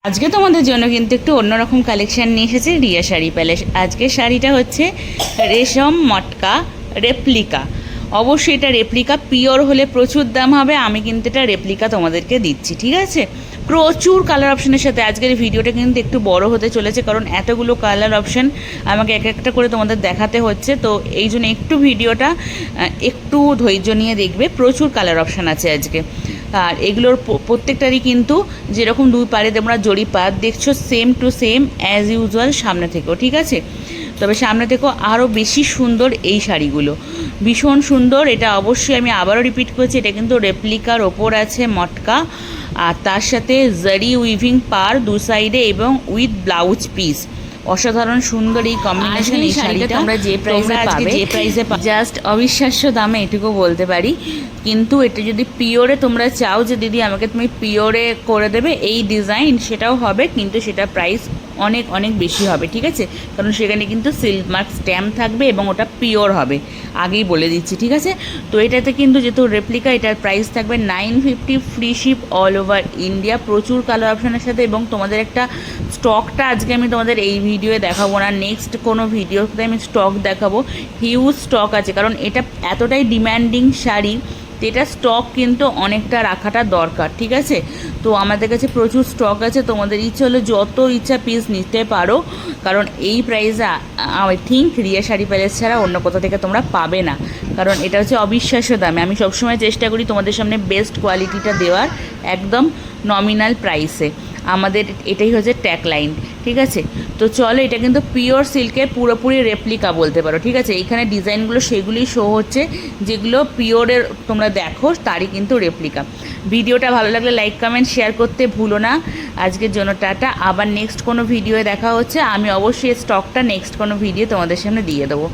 আজকে তোমাদের জন্য কিন্তু একটু অন্যরকম কালেকশান নিয়ে এসেছে রিয়া শাড়ি প্যালেস। আজকের শাড়িটা হচ্ছে রেশম মটকা রেপ্লিকা। অবশ্যই এটা রেপ্লিকা, পিওর হলে প্রচুর দাম হবে। আমি কিন্তু এটা রেপ্লিকা তোমাদেরকে দিচ্ছি, ঠিক আছে। প্রচুর কালার অপশানের সাথে আজকের ভিডিওটা কিন্তু একটু বড় হতে চলেছে, কারণ এতগুলো কালার অপশান আমাকে এক একটা করে তোমাদের দেখাতে হচ্ছে। তো এই জন্য একটু ভিডিওটা একটু ধৈর্য নিয়ে দেখবে। প্রচুর কালার অপশান আছে আজকে। আর এগুলোর প্রত্যেকটারই কিন্তু যেরকম দুই পাড়ে তোমরা জড়ি পাত দেখছো, same to same as usual সামনে থেকেও, ঠিক আছে। তবে সামনে থেকেও আরও বেশি সুন্দর এই শাড়িগুলো, ভীষণ সুন্দর। এটা অবশ্যই আমি আবারও রিপিট করছি, এটা কিন্তু রেপ্লিকার ওপর আছে মটকা, আর তার সাথে জারি উইভিং পার দু সাইডে এবং উইথ ব্লাউজ পিস। অসাধারণ সুন্দর এই কম্বিনেশন। এই শাড়িটা তোমরা যে প্রাইসে পাবে, যে প্রাইসে জাস্ট অবিশ্বাস্য দামে, এটুকু বলতে পারি। কিন্তু এটা যদি পিওরে তোমরা চাও যে দিদি আমাকে তুমি পিওরে করে দেবে এই ডিজাইন, সেটাও হবে, কিন্তু সেটা প্রাইস অনেক অনেক বেশি হবে, ঠিক আছে। কারণ সেখানে কিন্তু সিল্ক মার্ক স্ট্যাম্প থাকবে এবং ওটা পিওর হবে, আগেই বলে দিচ্ছি, ঠিক আছে। তো এটাতে কিন্তু যেহেতু রেপ্লিকা, এটার প্রাইস থাকবে 950, free ship all over India. প্রচুর কালার অপশানের সাথে। এবং তোমাদের একটা স্টকটা আজকে আমি তোমাদের এই ভিডিওয়ে দেখাবো না, নেক্সট কোনো ভিডিওতে আমি স্টক দেখাবো। হিউজ স্টক আছে, কারণ এটা এতটাই ডিম্যান্ডিং শাড়ি, এটা স্টক কিন্তু অনেকটা রাখাটা দরকার, ঠিক আছে। তো আমাদের কাছে প্রচুর স্টক আছে, তোমাদের ইচ্ছে হলে যত ইচ্ছা পিস নিতে পারো, কারণ এই প্রাইসে I think Riya sari palace ছাড়া অন্য কোথা থেকে তোমরা পাবে না, কারণ এটা হচ্ছে অবিশ্বাস্য দামে। আমি সবসময় চেষ্টা করি তোমাদের সামনে বেস্ট কোয়ালিটিটা দেওয়ার, একদম নমিনাল প্রাইসে। আমাদের এটাই হচ্ছে ট্যাগলাইন, ঠিক আছে। তো চলো, এটা কিন্তু পিওর সিল্কের পুরোপুরি রেপ্লিকা বলতে পারো, ঠিক আছে। এইখানে ডিজাইনগুলো সেগুলি শো হচ্ছে যেগুলো পিওরের তোমরা দেখো, তারই কিন্তু রেপ্লিকা। ভিডিওটা ভালো লাগলে লাইক কমেন্ট শেয়ার করতে ভুলো না। আজকের জন্য টাটা, আবার নেক্সট কোনো ভিডিওয়ে দেখা হচ্ছে। আমি অবশ্যই স্টকটা নেক্সট কোনো ভিডিও তোমাদের সামনে দিয়ে দেবো।